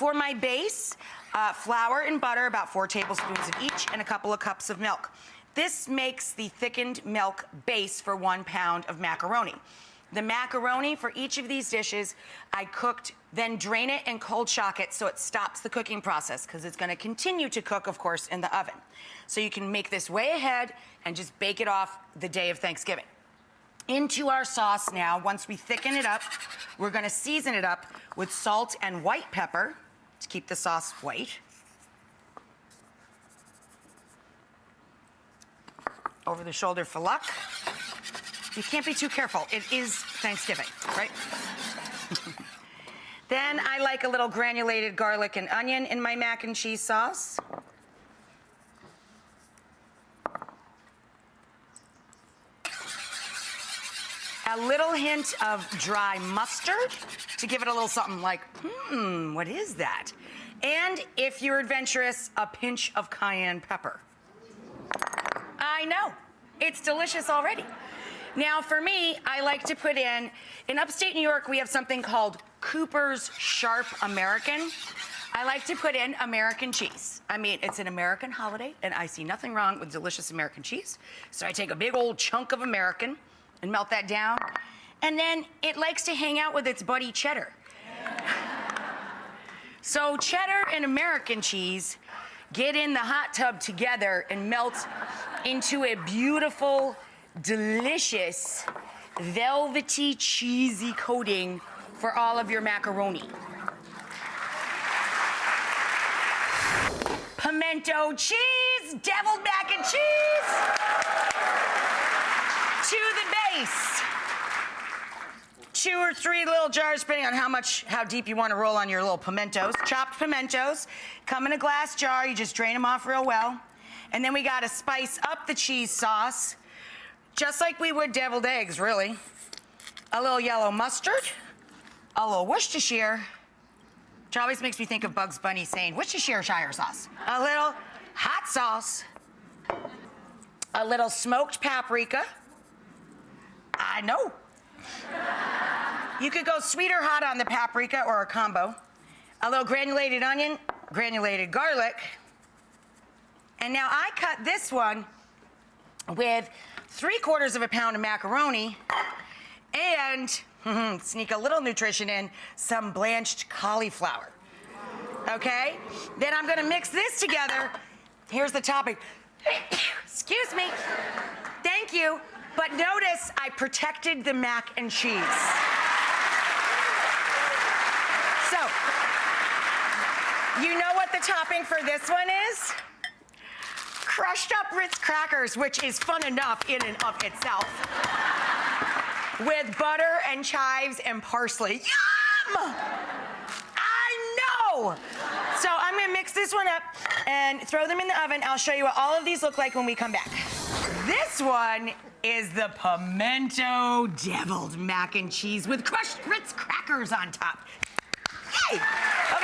For my base, flour and butter, about 4 tablespoons of each, and a couple of cups of milk. This makes the thickened milk base for 1 pound of macaroni. The macaroni for each of these dishes, I cooked, then drain it and cold shock it so it stops the cooking process, because it's gonna continue to cook, of course, in the oven. So you can make this way ahead and just bake it off the day of Thanksgiving. Into our sauce now, once we thicken it up, we're gonna season it up with salt and white pepper to keep the sauce white. Over the shoulder for luck. You can't be too careful. It is Thanksgiving, right? Then I like a little granulated garlic and onion in my mac and cheese sauce. A little hint of dry mustard to give it a little something like, what is that? And if you're adventurous, a pinch of cayenne pepper. I know, it's delicious already. Now for me, I like to put in upstate New York, we have something called Cooper's Sharp American. I like to put in American cheese. I mean, it's an American holiday, and I see nothing wrong with delicious American cheese. So I take a big old chunk of American and melt that down. And then it likes to hang out with its buddy cheddar. So cheddar and American cheese get in the hot tub together and melt into a beautiful, delicious, velvety, cheesy coating for all of your macaroni. Pimiento cheese, deviled mac and cheese. To the base. 2 or 3 little jars, depending on how deep you want to roll on your little pimentos. Chopped pimentos come in a glass jar. You just drain them off real well. And then we got to spice up the cheese sauce, just like we would deviled eggs, really. A little yellow mustard, a little Worcestershire, which always makes me think of Bugs Bunny saying Worcestershire sauce. A little hot sauce, a little smoked paprika. I know. You could go sweet or hot on the paprika or a combo. A little granulated onion, granulated garlic. And now I cut this one with 3/4 of a pound of macaroni and sneak a little nutrition in, some blanched cauliflower. Okay? Then I'm gonna mix this together. Here's the topping. Excuse me. Thank you. But notice I protected the mac and cheese. So, you know what the topping for this one is? Crushed up Ritz crackers, which is fun enough in and of itself. With butter and chives and parsley. Yum! I know! So I'm gonna mix this one up and throw them in the oven. I'll show you what all of these look like when we come back. This one is the pimiento deviled mac and cheese with crushed Ritz crackers on top. Yay! Okay.